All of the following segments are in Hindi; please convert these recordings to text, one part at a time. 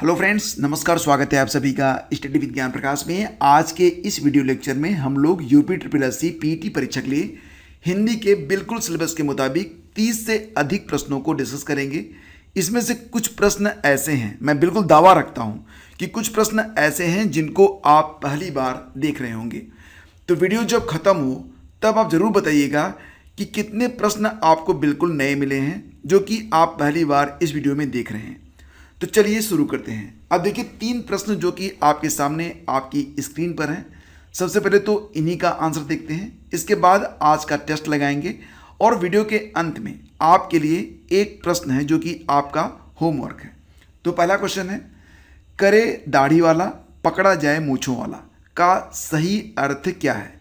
हेलो फ्रेंड्स, नमस्कार। स्वागत है आप सभी का स्टडी विज्ञान प्रकाश में। आज के इस वीडियो लेक्चर में हम लोग UP triple S C PT परीक्षा के लिए हिंदी के बिल्कुल सिलेबस के मुताबिक 30 से अधिक प्रश्नों को डिस्कस करेंगे। इसमें से कुछ प्रश्न ऐसे हैं, मैं बिल्कुल दावा रखता हूं कि कुछ प्रश्न ऐसे हैं जिनको आप पहली बार देख रहे होंगे। तो वीडियो जब खत्म हो तब आप जरूर बताइएगा कि कितने प्रश्न आपको बिल्कुल नए मिले हैं जो कि आप पहली बार इस वीडियो में देख रहे हैं। तो चलिए शुरू करते हैं। अब देखिए 3 प्रश्न जो कि आपके सामने आपकी स्क्रीन पर हैं। सबसे पहले तो इन्हीं का आंसर देखते हैं, इसके बाद आज का टेस्ट लगाएंगे और वीडियो के अंत में आपके लिए एक प्रश्न है जो कि आपका होमवर्क है। तो पहला क्वेश्चन है, करे दाढ़ी वाला पकड़ा जाए मूंछों वाला का सही अर्थ क्या है।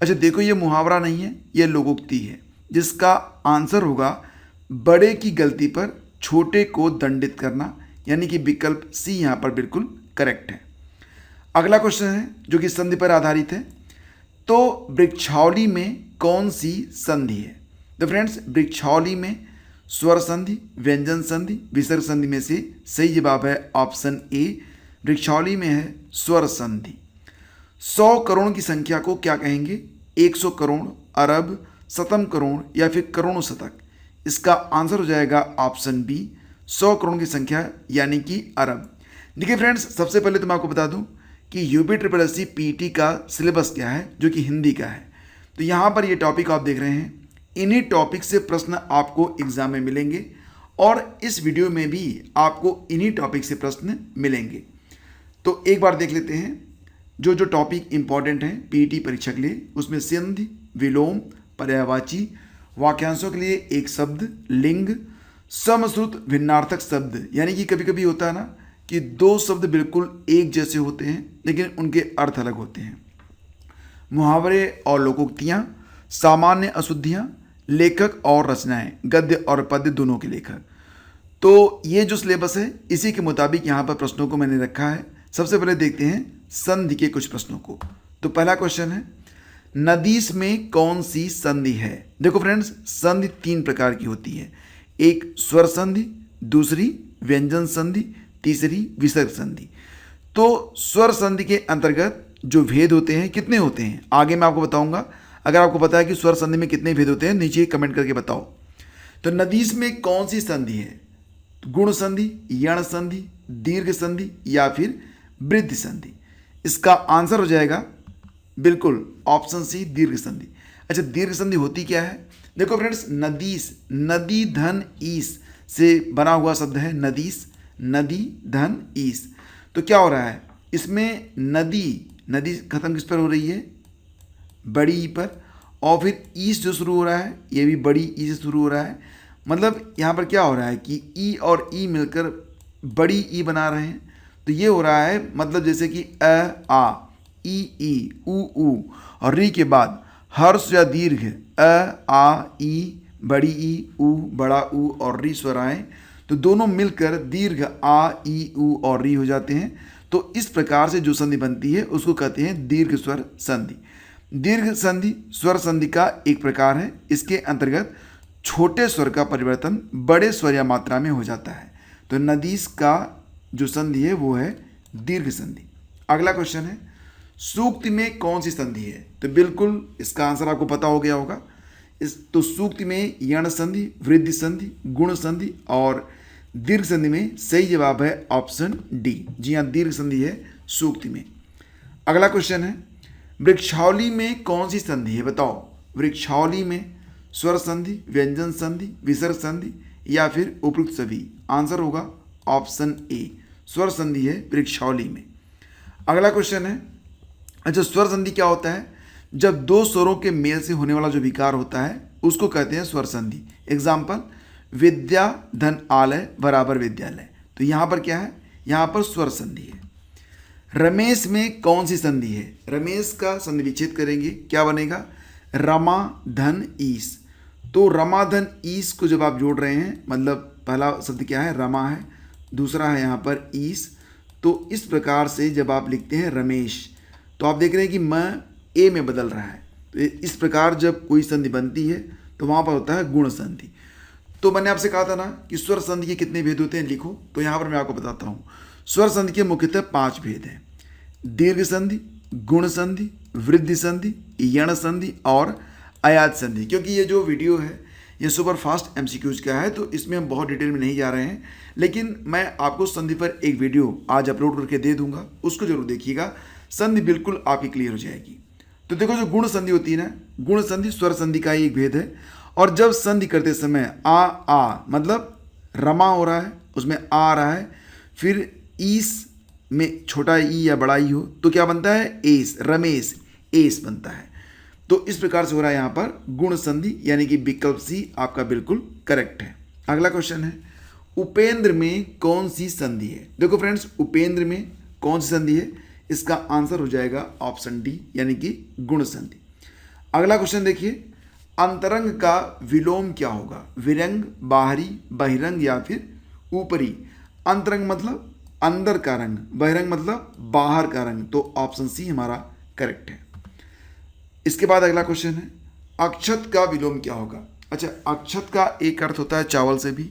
अच्छा देखो, ये मुहावरा नहीं है, ये लोकोक्ति है जिसका आंसर होगा बड़े की गलती पर छोटे को दंडित करना, यानी कि विकल्प सी यहाँ पर बिल्कुल करेक्ट है। अगला क्वेश्चन है जो कि संधि पर आधारित है। तो वृक्षावली में कौन सी संधि है। तो फ्रेंड्स, वृक्षावली में स्वर संधि, व्यंजन संधि, विसर्ग संधि में से सही जवाब है ऑप्शन ए, वृक्षावली में है स्वर संधि। 100 करोड़ की संख्या को क्या कहेंगे। 100 करोड़, अरब, शतम करोड़ या फिर करोड़ों शतक। इसका आंसर हो जाएगा ऑप्शन बी, 100 करोड़ की संख्या यानी कि अरब। देखिए फ्रेंड्स, सबसे पहले तो मैं आपको बता दूं कि UP triple S C PT का सिलेबस क्या है जो कि हिंदी का है। तो यहाँ पर ये टॉपिक आप देख रहे हैं, इन्हीं टॉपिक से प्रश्न आपको एग्जाम में मिलेंगे और इस वीडियो में भी आपको इन्हीं टॉपिक से प्रश्न मिलेंगे। तो एक बार देख लेते हैं जो जो टॉपिक इंपॉर्टेंट हैं पीटी परीक्षा के लिए। उसमें संधि, विलोम, पर्यायवाची, वाक्यांशों के लिए एक शब्द, लिंग, समश्रुत भिन्नार्थक शब्द, यानी कि कभी कभी होता है ना कि 2 शब्द बिल्कुल एक जैसे होते हैं लेकिन उनके अर्थ अलग होते हैं, मुहावरे और लोकोक्तियाँ, सामान्य अशुद्धियाँ, लेखक और रचनाएं, गद्य और पद्य दोनों के लेखक। तो ये जो सिलेबस है इसी के मुताबिक यहाँ पर प्रश्नों को मैंने रखा है। सबसे पहले देखते हैं संधि के कुछ प्रश्नों को। तो पहला क्वेश्चन है, नदीस में कौन सी संधि है। देखो फ्रेंड्स, संधि 3 प्रकार की होती है, एक स्वर संधि, दूसरी व्यंजन संधि, तीसरी विसर्ग संधि। तो स्वर संधि के अंतर्गत जो भेद होते हैं कितने होते हैं आगे मैं आपको बताऊंगा। अगर आपको पता है कि स्वर संधि में कितने भेद होते हैं नीचे कमेंट करके बताओ। तो नदीस में कौन सी संधि है, गुण संधि, यण संधि, दीर्घ संधि या फिर वृद्धि संधि। इसका आंसर हो जाएगा बिल्कुल ऑप्शन सी, दीर्घ संधि। अच्छा, दीर्घ संधि होती क्या है। देखो फ्रेंड्स, नदीस, नदी धन ईस से बना हुआ शब्द है नदीस, नदी धन ईस। तो क्या हो रहा है इसमें, नदी खत्म किस पर हो रही है, बड़ी ई पर, और फिर ईस जो शुरू हो रहा है ये भी बड़ी ई से शुरू हो रहा है। मतलब यहाँ पर क्या हो रहा है कि ई और ई मिलकर बड़ी ई बना रहे हैं। तो ये हो रहा है मतलब जैसे कि अ आ, ई ऊ और री के बाद हर्ष या दीर्घ अ आ ई, बड़ी ई, ऊ बड़ा ऊ और री स्वर आए तो दोनों मिलकर दीर्घ आ ई ऊ और री हो जाते हैं। तो इस प्रकार से जो संधि बनती है उसको कहते हैं दीर्घ स्वर संधि। दीर्घ संधि स्वर संधि का एक प्रकार है। इसके अंतर्गत छोटे स्वर का परिवर्तन बड़े स्वर या मात्रा में हो जाता है। तो नदीस का जो संधि है वो है दीर्घ संधि। अगला क्वेश्चन है, सूक्ति में कौन सी संधि है। तो बिल्कुल इसका आंसर आपको पता हो गया होगा। तो सूक्ति में यण संधि, वृद्धि संधि, गुण संधि और दीर्घ संधि में सही जवाब है ऑप्शन डी। जी हाँ, दीर्घ संधि है सूक्ति में। अगला क्वेश्चन है, वृक्षावली में कौन सी संधि है बताओ। वृक्षावली में स्वर संधि, व्यंजन संधि, विसर्ग संधि या फिर उपयुक्त सभी। आंसर होगा ऑप्शन ए, स्वर संधि है वृक्षावली में। अगला क्वेश्चन है, अच्छा स्वर संधि क्या होता है। जब 2 स्वरों के मेल से होने वाला जो विकार होता है उसको कहते हैं स्वर संधि। एग्जाम्पल, विद्या धन आलय बराबर विद्यालय। तो यहाँ पर क्या है, यहाँ पर स्वर संधि है। रमेश में कौन सी संधि है। रमेश का संधि विच्छेद करेंगे, क्या बनेगा, रमा धन ईस। तो रमा धन ईस को जब आप जोड़ रहे हैं, मतलब पहला शब्द क्या है, रमा है, दूसरा है यहाँ पर ईस। तो इस प्रकार से जब आप लिखते हैं रमेश तो आप देख रहे हैं कि म ए में बदल रहा है। तो इस प्रकार जब कोई संधि बनती है तो वहाँ पर होता है गुण संधि। तो मैंने आपसे कहा था ना कि स्वर संधि के कितने भेद होते हैं लिखो। तो यहाँ पर मैं आपको बताता हूँ। स्वर संधि के मुख्यतः 5 भेद हैं: दीर्घ संधि, गुण संधि, वृद्धि संधि, यण संधि और अयाज संधि। क्योंकि ये जो वीडियो है ये सुपर फास्ट एमसीक्यूज का है, तो इसमें हम बहुत डिटेल में नहीं जा रहे हैं, लेकिन मैं आपको संधि पर एक वीडियो आज अपलोड करके दे दूंगा, उसको जरूर देखिएगा, संधि बिल्कुल आपकी क्लियर हो जाएगी। तो देखो, जो गुण संधि होती है ना, गुण संधि स्वर संधि का ही एक भेद है, और जब संधि करते समय आ मतलब रमा हो रहा है, उसमें आ रहा है, फिर ईस में छोटा ई या बड़ा ई हो तो क्या बनता है? एस, रमेश, एस बनता है। तो इस प्रकार से हो रहा है यहाँ पर गुण संधि, यानी कि विकल्प सी आपका बिल्कुल करेक्ट है। अगला क्वेश्चन है, उपेंद्र में कौन सी संधि है? देखो फ्रेंड्स, उपेंद्र में कौन सी संधि है? इसका आंसर हो जाएगा ऑप्शन डी, यानी कि गुण संधि। अगला क्वेश्चन देखिए, अंतरंग का विलोम क्या होगा? विरंग, बाहरी, बहिरंग या फिर ऊपरी? अंतरंग मतलब अंदर का रंग, बहिरंग मतलब बाहर का रंग, तो ऑप्शन सी हमारा करेक्ट है। इसके बाद अगला क्वेश्चन है, अक्षत का विलोम क्या होगा? अच्छा, अक्षत का एक अर्थ होता है चावल से भी,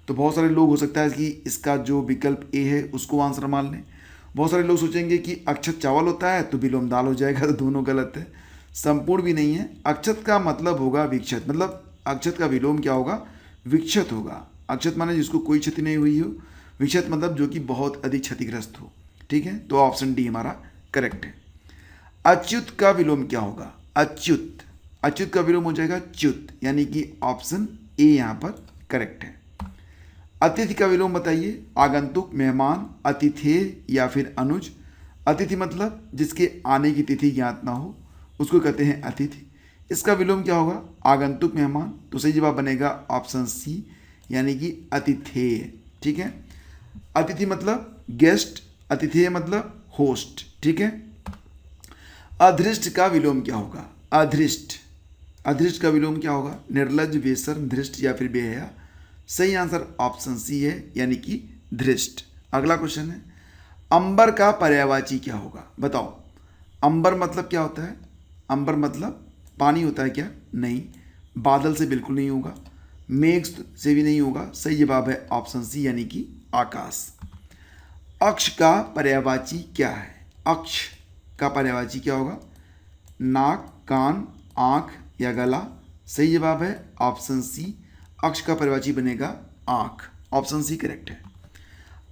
तो बहुत सारे लोग हो सकता है कि इसका जो विकल्प ए है उसको आंसर मान लें। बहुत सारे लोग सोचेंगे कि अक्षत चावल होता है तो विलोम दाल हो जाएगा, तो दोनों गलत है, संपूर्ण भी नहीं है। अक्षत का मतलब होगा विक्षत, मतलब अक्षत का विलोम क्या होगा? विक्षत होगा। अक्षत माने जिसको कोई क्षति नहीं हुई हो, विक्षत मतलब जो कि बहुत अधिक क्षतिग्रस्त हो। ठीक है, तो ऑप्शन डी हमारा करेक्ट है। अच्युत का विलोम क्या होगा? अच्युत, अच्युत का विलोम हो जाएगा च्युत, यानी कि ऑप्शन ए यहाँ पर करेक्ट है। अतिथि का विलोम बताइए। आगंतुक, मेहमान, अतिथेय या फिर अनुज? अतिथि मतलब जिसके आने की तिथि ज्ञात ना हो, उसको कहते हैं अतिथि। इसका विलोम क्या होगा? आगंतुक, मेहमान, तो सही जवाब बनेगा ऑप्शन सी, यानी कि अतिथेय। ठीक है, अतिथि मतलब गेस्ट, अतिथेय मतलब होस्ट। ठीक है। अधृष्ट का विलोम क्या होगा? अधृष्ट, अधृष्ट का विलोम क्या होगा? निर्लज्ज, बेशर्म, धृष्ट या फिर बेहया? सही आंसर ऑप्शन सी है, यानी कि धृष्ट। अगला क्वेश्चन है, अंबर का पर्यायवाची क्या होगा? बताओ, अंबर मतलब क्या होता है? अंबर मतलब पानी होता है क्या? नहीं। बादल से बिल्कुल नहीं होगा, मेघ से भी नहीं होगा, सही जवाब है ऑप्शन सी, यानी कि आकाश। अक्ष का पर्यायवाची क्या है? अक्ष का पर्यायवाची क्या होगा? नाक, कान, आँख या गला? सही जवाब है ऑप्शन सी, अक्ष का पर्यायवाची बनेगा आँख, ऑप्शन सी करेक्ट है।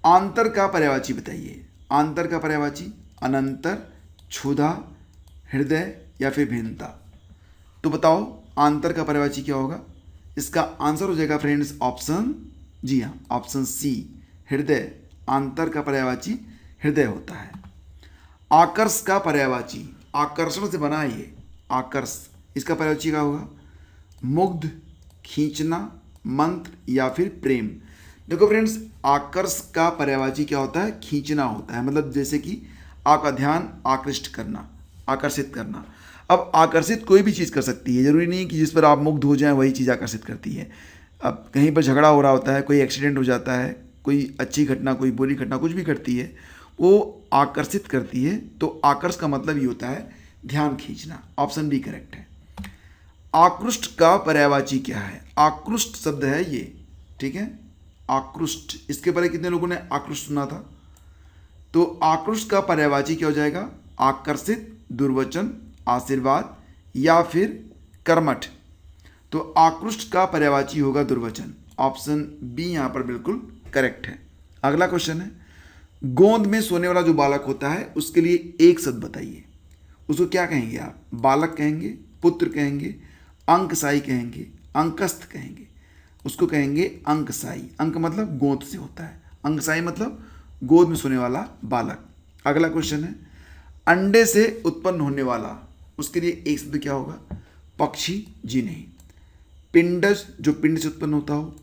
आंतर का पर्यायवाची बताइए। आंतर का पर्यायवाची अनंतर, क्षुधा, हृदय या फिर भिन्नता? तो बताओ आंतर का पर्यायवाची क्या होगा? इसका आंसर हो जाएगा फ्रेंड्स ऑप्शन, जी हाँ, ऑप्शन सी, हृदय। आंतर का पर्यायवाची हृदय होता है। आकर्ष का पर्यायवाची, आकर्षण से बना ये आकर्ष, इसका पर्यायवाची क्या होगा? मुग्ध, खींचना, मंत्र या फिर प्रेम? देखो फ्रेंड्स, आकर्ष का पर्यायवाची क्या होता है? खींचना होता है, मतलब जैसे कि आपका ध्यान आकृष्ट करना, आकर्षित करना। अब आकर्षित कोई भी चीज़ कर सकती है, जरूरी नहीं कि जिस पर आप मुग्ध हो जाएं वही चीज़ आकर्षित करती है। अब कहीं पर झगड़ा हो रहा होता है, कोई एक्सीडेंट हो जाता है, कोई अच्छी घटना, कोई बुरी घटना, कुछ भी करती है, वो आकर्षित करती है। तो आकर्ष का मतलब ये होता है ध्यान खींचना, ऑप्शन बी करेक्ट है। आकृष्ट का पर्यायवाची क्या है? आकृष्ट शब्द है ये, ठीक है, आकृष्ट। इसके पहले कितने लोगों ने आकृष्ट सुना था? तो आकृष्ट का पर्यायवाची क्या हो जाएगा? आकर्षित, दुर्वचन, आशीर्वाद या फिर कर्मठ? तो आकृष्ट का पर्यायवाची होगा दुर्वचन, ऑप्शन बी यहाँ पर बिल्कुल करेक्ट है। अगला क्वेश्चन है, गोंद में सोने वाला जो बालक होता है उसके लिए एक शब्द बताइए। उसको क्या कहेंगे आप? बालक कहेंगे, पुत्र कहेंगे, अंकसाई कहेंगे, अंकस्थ कहेंगे? उसको कहेंगे अंकसाई। अंक मतलब गोद से होता है, अंकसाई मतलब गोद में सोने वाला बालक। अगला क्वेश्चन है, अंडे से उत्पन्न होने वाला, उसके लिए एक शब्द क्या होगा? पक्षी, जी नहीं। पिंडज, जो पिंड से उत्पन्न होता हो।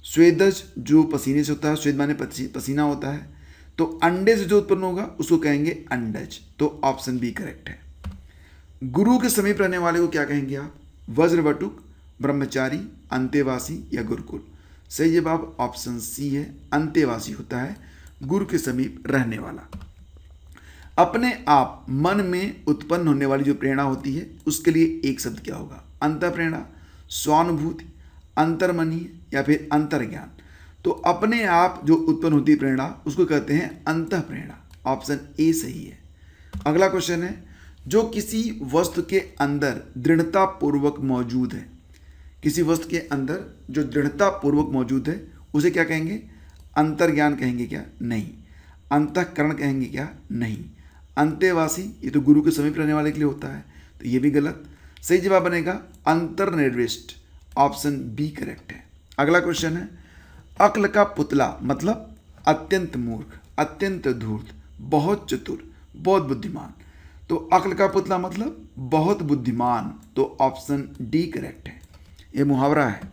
स्वेदज, जो पसीने से होता है, स्वेद माने पसीना होता है। तो अंडे से जो उत्पन्न होगा उसको कहेंगे अंडज, तो ऑप्शन बी करेक्ट है। गुरु के समीप रहने वाले को क्या कहेंगे आप? वज्रवटुक, ब्रह्मचारी, अंतेवासी या गुरुकुल? सही जवाब ऑप्शन सी है, अंतेवासी होता है गुरु के समीप रहने वाला। अपने आप मन में उत्पन्न होने वाली जो प्रेरणा होती है उसके लिए एक शब्द क्या होगा? अंतःप्रेरणा, स्वानुभूति, अंतर्मनीय या फिर अंतर्ज्ञान? तो अपने आप जो उत्पन्न होती है प्रेरणा उसको कहते हैं अंतः प्रेरणा। ऑप्शन ए सही है। अगला क्वेश्चन है, जो किसी वस्तु के अंदर दृढ़ता पूर्वक मौजूद है, किसी वस्तु के अंदर जो दृढ़ता पूर्वक मौजूद है उसे क्या कहेंगे? अंतर्ज्ञान कहेंगे क्या? नहीं। अंतःकरण कहेंगे क्या? नहीं। अंतेवासी, ये तो गुरु के समीप रहने वाले के लिए होता है, तो ये भी गलत। सही जवाब बनेगा अंतर्निर्विष्ट। ऑप्शन बी करेक्ट है। अगला क्वेश्चन है, अक्ल का पुतला मतलब अत्यंत मूर्ख, अत्यंत धूर्त, बहुत चतुर, बहुत बुद्धिमान। तो अक्ल का पुतला मतलब बहुत बुद्धिमान, तो ऑप्शन डी करेक्ट है। ये मुहावरा है।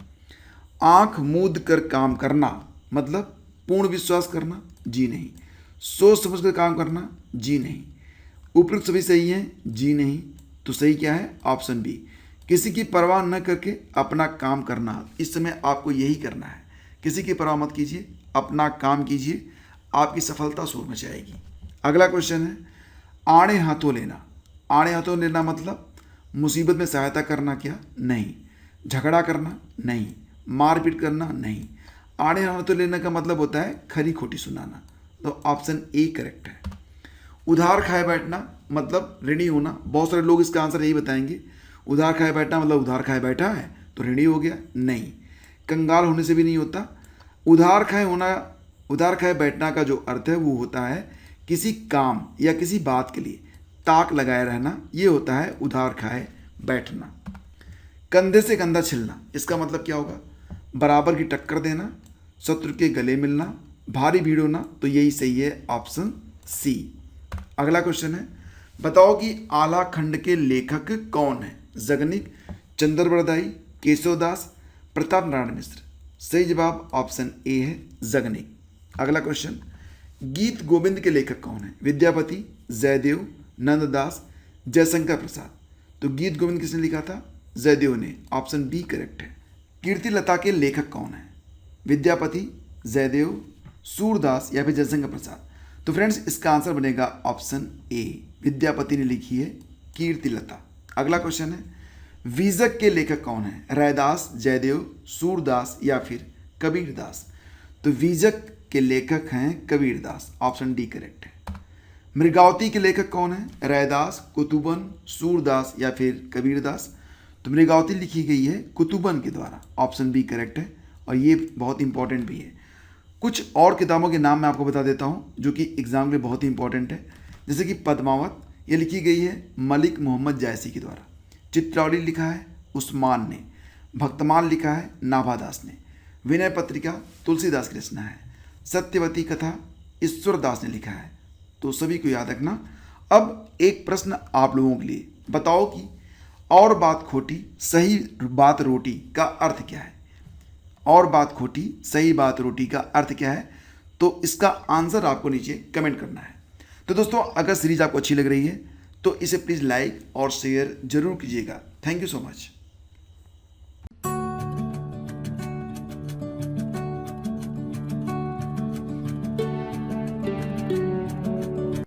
आंख मूंद कर काम करना मतलब पूर्ण विश्वास करना? जी नहीं। सोच समझ कर काम करना? जी नहीं। उपयुक्त सभी सही हैं? जी नहीं। तो सही क्या है? ऑप्शन बी, किसी की परवाह न करके अपना काम करना। इस समय आपको यही करना है, किसी की परवाह मत कीजिए, अपना काम कीजिए, आपकी सफलता शोर मचाएगी। अगला क्वेश्चन है, आड़े हाथों लेना। आड़े हाथों लेना मतलब मुसीबत में सहायता करना क्या? नहीं। झगड़ा करना? नहीं। मारपीट करना? नहीं। आड़े हाथों लेने का मतलब होता है खरी खोटी सुनाना, तो ऑप्शन ए करेक्ट है। उधार खाए बैठना मतलब ऋणी होना। बहुत सारे लोग इसका आंसर यही बताएंगे, उधार खाए बैठना मतलब उधार खाए बैठा है तो ऋणी हो गया। नहीं, कंगाल होने से भी नहीं होता। उधार खाए होना, उधार खाए बैठना का जो अर्थ है वो होता है किसी काम या किसी बात के लिए ताक लगाए रहना, ये होता है उधार खाए बैठना। कंधे से कंधा छिलना, इसका मतलब क्या होगा? बराबर की टक्कर देना, शत्रु के गले मिलना, भारी भीड़ होना, तो यही सही है, ऑप्शन सी। अगला क्वेश्चन है, बताओ कि आला खंड के लेखक कौन है? जगनिक, चंद्रबरदाई, केशवदास, प्रताप नारायण मिश्र। सही जवाब ऑप्शन ए है, जगनिक। अगला क्वेश्चन, गीत गोविंद के लेखक कौन है? विद्यापति, जयदेव, नंददास, जयशंकर प्रसाद। तो गीत गोविंद किसने लिखा था? जयदेव ने। ऑप्शन बी करेक्ट है। कीर्तिलता के लेखक कौन है? विद्यापति, जयदेव, सूरदास या फिर जयशंकर प्रसाद। तो फ्रेंड्स इसका आंसर बनेगा ऑप्शन ए, विद्यापति ने लिखी है कीर्तिलता। अगला क्वेश्चन है, वीजक के लेखक कौन है? रैदास, जयदेव, सूरदास या फिर कबीरदास। तो वीजक के लेखक हैं कबीरदास। ऑप्शन डी करेक्ट है। मृगावती के लेखक कौन है? रैदास, कुतुबन, सूरदास या फिर कबीरदास। तो मृगावती लिखी गई है कुतुबन के द्वारा। ऑप्शन बी करेक्ट है, और ये बहुत इंपॉर्टेंट भी है। कुछ और किताबों के नाम मैं आपको बता देता हूँ जो कि एग्जाम के लिए बहुत ही इंपॉर्टेंट है। जैसे कि पद्मावत, ये लिखी गई है मलिक मोहम्मद जायसी के द्वारा। चित्रावली लिखा है उस्मान ने। भक्तमाल लिखा है नाभादास ने। विनय पत्रिका तुलसीदास की रचना है। सत्यवती कथा ईश्वरदास ने लिखा है। तो सभी को याद रखना। अब एक प्रश्न आप लोगों के लिए, बताओ कि और बात खोटी सही बात रोटी का अर्थ क्या है? और बात खोटी सही बात रोटी का अर्थ क्या है? तो इसका आंसर आपको नीचे कमेंट करना है। तो दोस्तों, अगर सीरीज आपको अच्छी लग रही है तो इसे प्लीज़ लाइक और शेयर जरूर कीजिएगा। Thank you so much.